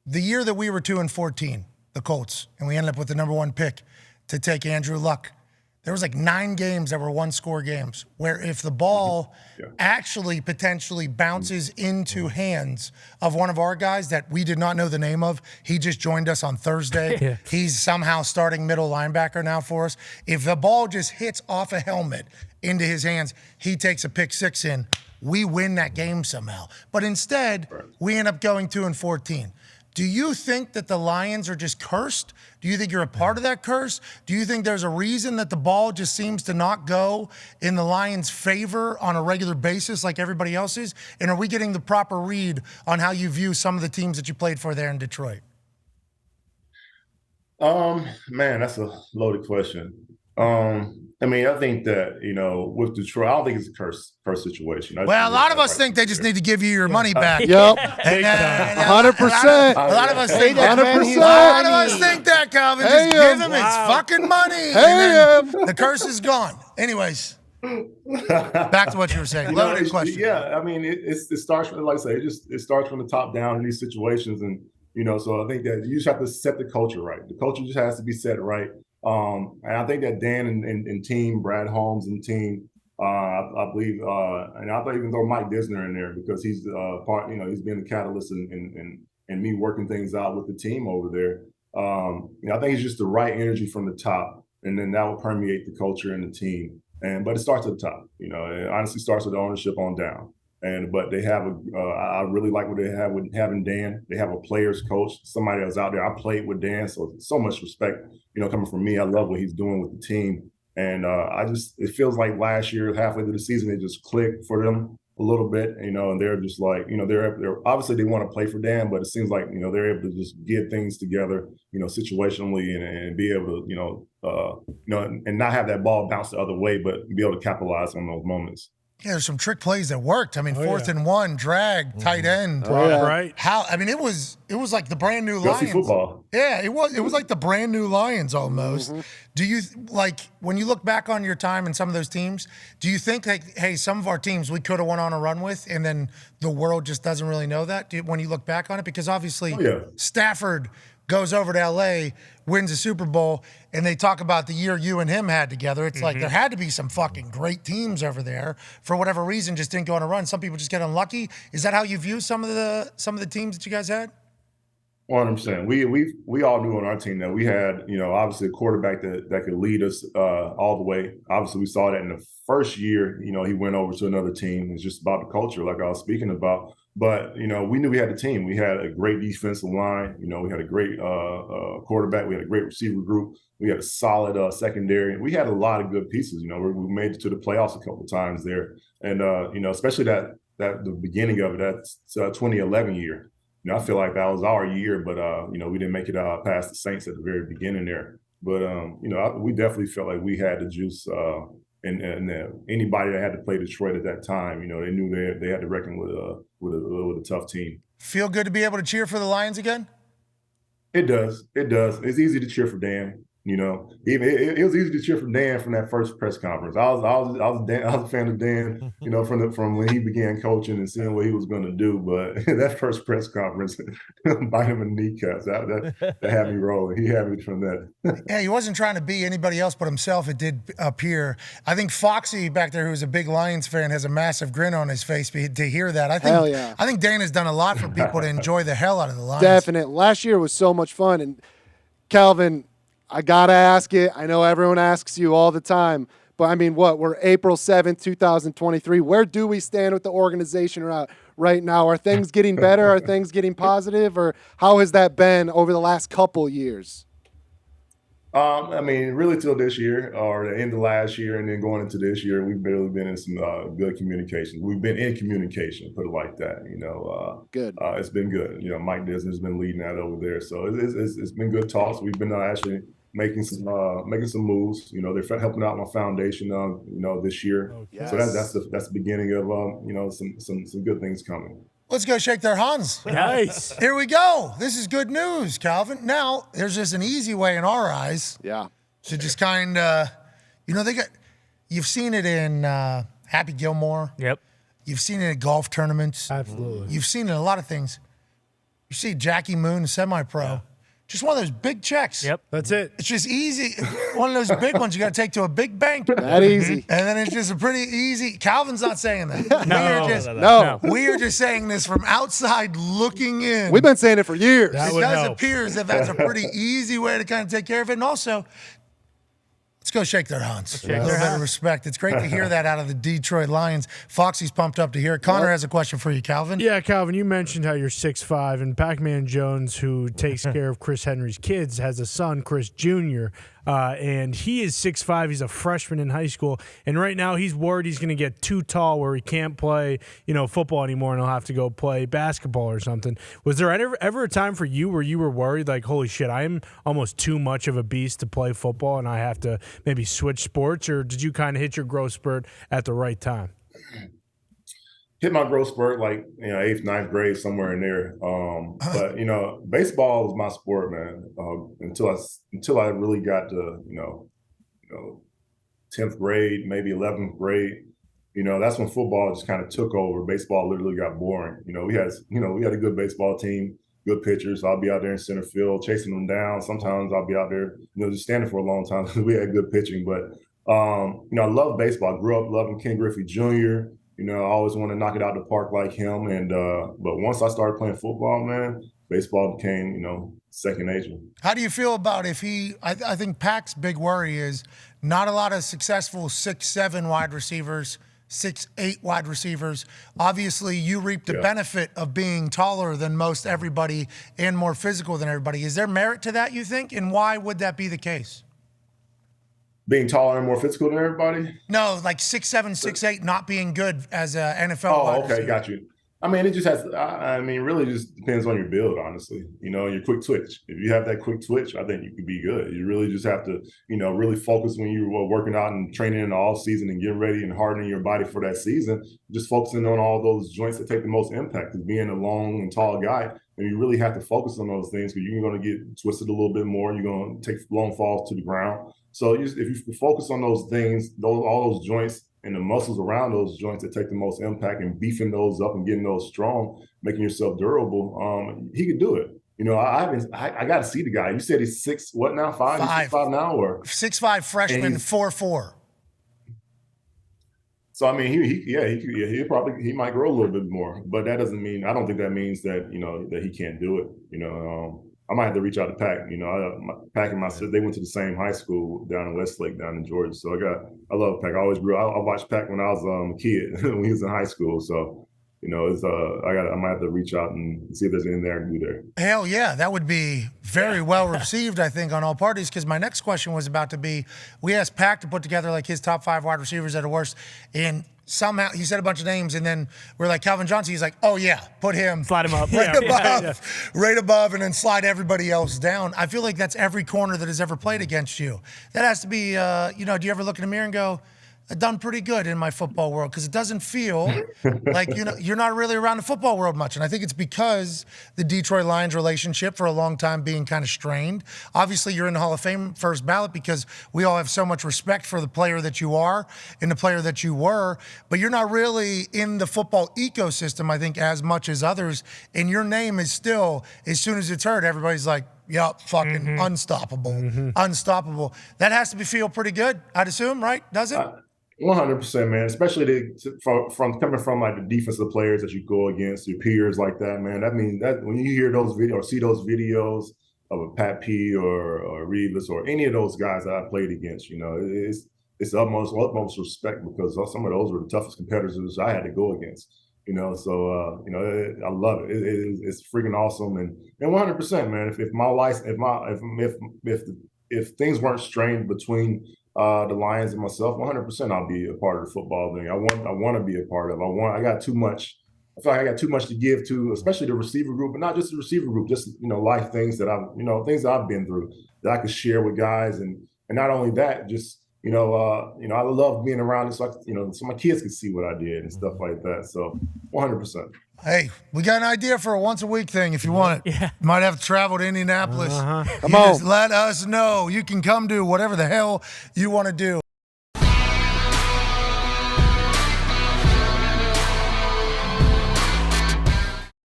the year that we were 2-14, the Colts, and we ended up with the number 1 pick to take Andrew Luck, there was like 9 games that were 1-score games where if the ball actually potentially bounces into hands of one of our guys that we did not know the name of, he just joined us on Thursday. He's somehow starting middle linebacker now for us. If the ball just hits off a helmet into his hands, he takes a pick 6 in, we win that game somehow. But instead, we end up going 2-14. Do you think that the Lions are just cursed? Do you think you're a part of that curse? Do you think there's a reason that the ball just seems to not go in the Lions' favor on a regular basis like everybody else's? And are we getting the proper read on how you view some of the teams that you played for there in Detroit? Man, that's a loaded question. I mean, I think that, with Detroit, I don't think it's a curse situation. Well, a lot of us think they just need to give you your money back. Yep. 100%. A lot of us think that. 100%. A lot of us think that, Calvin. Just give him his fucking money. The curse is gone. Anyways, back to what you were saying. Loaded question. Yeah, I mean, it starts from, like I say, it starts from the top down in these situations. And, so I think that you just have to set the culture right. The culture just has to be set right. And I think that Dan and team, Brad Holmes and team, I believe, and I thought even throw Mike Disner in there because he's he's been the catalyst in me working things out with the team over there. I think it's just the right energy from the top, and then that will permeate the culture and the team. But it starts at the top. It honestly starts with the ownership on down. But they have I really like what they have with having Dan. They have a players coach, somebody else out there. I played with Dan, so much respect, coming from me. I love what he's doing with the team. And it feels like last year, halfway through the season, it just clicked for them a little bit, and they're just like, they're obviously they want to play for Dan, but it seems like, they're able to just get things together, situationally and be able to, and not have that ball bounce the other way, but be able to capitalize on those moments. Yeah, there's some trick plays that worked. I mean, 4th and 1, drag, tight end. Right. It was like the brand new Lions. Football. Yeah, it was like the brand new Lions almost. Do you, like, when you look back on your time in some of those teams, do you think, like, hey, some of our teams we could have went on a run with, and then the world just doesn't really know that when you look back on it? Because obviously Stafford goes over to L.A., wins a Super Bowl, and they talk about the year you and him had together. It's like there had to be some fucking great teams over there. For whatever reason, just didn't go on a run. Some people just get unlucky. Is that how you view some of the teams that you guys had? 100%. We all knew on our team that we had, obviously a quarterback that could lead us all the way. Obviously, we saw that in the first year. He went over to another team. It's just about the culture, like I was speaking about. But, we knew we had the team. We had a great defensive line. We had a great quarterback. We had a great receiver group. We had a solid secondary. We had a lot of good pieces. We made it to the playoffs a couple of times there. And, especially that the beginning of it, that's 2011 year. I feel like that was our year, but, we didn't make it past the Saints at the very beginning there. But, we definitely felt like we had the juice. And anybody that had to play Detroit at that time, they knew they had to reckon with a tough team. Feel good to be able to cheer for the Lions again? It does. It's easy to cheer for Dan. Even it was easy to cheer for Dan from that first press conference. I was a fan of Dan, from when he began coaching and seeing what he was going to do. But that first press conference, bite him in the kneecaps, that had me rolling. He had me from that. Yeah, he wasn't trying to be anybody else but himself. It did appear. I think Foxy back there, who's a big Lions fan, has a massive grin on his face to hear that. I think Dan has done a lot for people to enjoy the hell out of the Lions. Definitely. Last year was so much fun, and Calvin, I got to ask it. I know everyone asks you all the time, but I mean, we're April 7th, 2023. Where do we stand with the organization right now? Are things getting better? Are things getting positive? Or how has that been over the last couple years? I mean, really till this year or the end of last year and then going into this year, we've barely been in some good communication. We've been in communication, put it like that, Good. It's been good. Mike Disney's been leading that over there. So it's been good talks. We've been actually making some moves. They're helping out my foundation, this year. Oh, yes. So that's the beginning of some good things coming. Let's go shake their hands. Nice. Here we go. This is good news, Calvin. Now, there's just an easy way in our eyes. Yeah. To just kind of, you've seen it in Happy Gilmore. Yep. You've seen it at golf tournaments. Absolutely. You've seen it in a lot of things. You see Jackie Moon, semi-pro. Yeah. Just one of those big checks. Yep, that's it. It's just easy. One of those big ones you got to take to a big bank. That easy. And then it's just a pretty easy. Calvin's not saying that. No. We are just saying this from outside looking in. We've been saying it for years. It does appear as if that's a pretty easy way to kind of take care of it. And also, let's go shake their hands. A little bit of respect. It's great to hear that out of the Detroit Lions. Foxy's pumped up to hear it. Connor has a question for you, Calvin. Yeah, Calvin, you mentioned how you're 6'5", and Pac-Man Jones, who takes care of Chris Henry's kids, has a son, Chris Jr., and he is 6'5". He's a freshman in high school, and right now he's worried he's going to get too tall where he can't play, football anymore, and he'll have to go play basketball or something. Was there ever a time for you where you were worried, like, holy shit, I am almost too much of a beast to play football, and I have to maybe switch sports, or did you kind of hit your growth spurt at the right time? Hit my growth spurt like 8th, 9th grade, somewhere in there. But baseball was my sport, man. Until I really got to 10th grade, maybe 11th grade. That's when football just kind of took over. Baseball literally got boring. We had a good baseball team, good pitchers. I'll be out there in center field chasing them down. Sometimes I'll be out there, just standing for a long time because we had good pitching. But I love baseball. I grew up loving Ken Griffey Jr. I always want to knock it out of the park like him. And but once I started playing football, man, baseball became, second nature. How do you feel about if I think Pac's big worry is not a lot of successful 6'7" wide receivers, 6'8" wide receivers. Obviously, you reap the benefit of being taller than most everybody and more physical than everybody. Is there merit to that, you think? And why would that be the case? Being taller and more physical than everybody? No, like 6'7", 6'8", not being good as an NFL wide receiver. Got you. It just has, really just depends on your build, honestly. Your quick twitch. If you have that quick twitch, I think you could be good. You really just have to, really focus when you're working out and training in the off season and getting ready and hardening your body for that season. Just focusing on all those joints that take the most impact. Because being a long and tall guy, and you really have to focus on those things because you're going to get twisted a little bit more. You're going to take long falls to the ground. So if you focus on those things, all those joints and the muscles around those joints that take the most impact and beefing those up and getting those strong, making yourself durable, he could do it. I got to see the guy. You said he's 6, what now? 5? He's 6'5" now, or 6'5" freshman, 4'4". So he might grow a little bit more, but that doesn't mean. I don't think that means that that he can't do it. I might have to reach out to Pac. Pac and my sister, they went to the same high school down in Westlake, down in Georgia. So I love Pac. I always grew. I watched Pac when I was a kid, when he was in high school. So I might have to reach out and see if there's anything there I can do there. Hell yeah, that would be very well received, I think, on all parties. Because my next question was about to be, we asked Pac to put together like his top 5 wide receivers that are worst, and somehow he said a bunch of names, and then we're like, Calvin Johnson. He's like, oh yeah, put him, slide him up, right above, and then slide everybody else down. I feel like that's every corner that has ever played against you. That has to be, do you ever look in the mirror and go, I've done pretty good in my football world? Because it doesn't feel like you're not really around the football world much. And I think it's because the Detroit Lions relationship for a long time being kind of strained. Obviously, you're in the Hall of Fame first ballot because we all have so much respect for the player that you are and the player that you were. But you're not really in the football ecosystem, I think, as much as others. And your name is still, as soon as it's heard, everybody's like, yep, fucking unstoppable. Unstoppable. That has to feel pretty good, I'd assume, right? Does it? 100%, man. Especially from coming from like the defensive players that you go against, your peers like that, man. That means that when you hear those videos or see those videos of a Pat P or Reeves or any of those guys that I played against, it's utmost respect because some of those were the toughest competitors I had to go against. So I love it. It's freaking awesome, and 100%, man. If my life, if things weren't strained between the Lions and myself, 100%, I'll be a part of the football thing. I want to be a part of. I got too much. I feel like I got too much to give to, especially the receiver group, but not just the receiver group, just life things that things that I've been through that I could share with guys, and not only that, just I love being around this, so my kids can see what I did and stuff like that. So 100%. Hey, we got an idea for a once a week thing if you want it. Yeah. You might have to travel to Indianapolis. Come on. Just let us know. You can come do whatever the hell you want to do.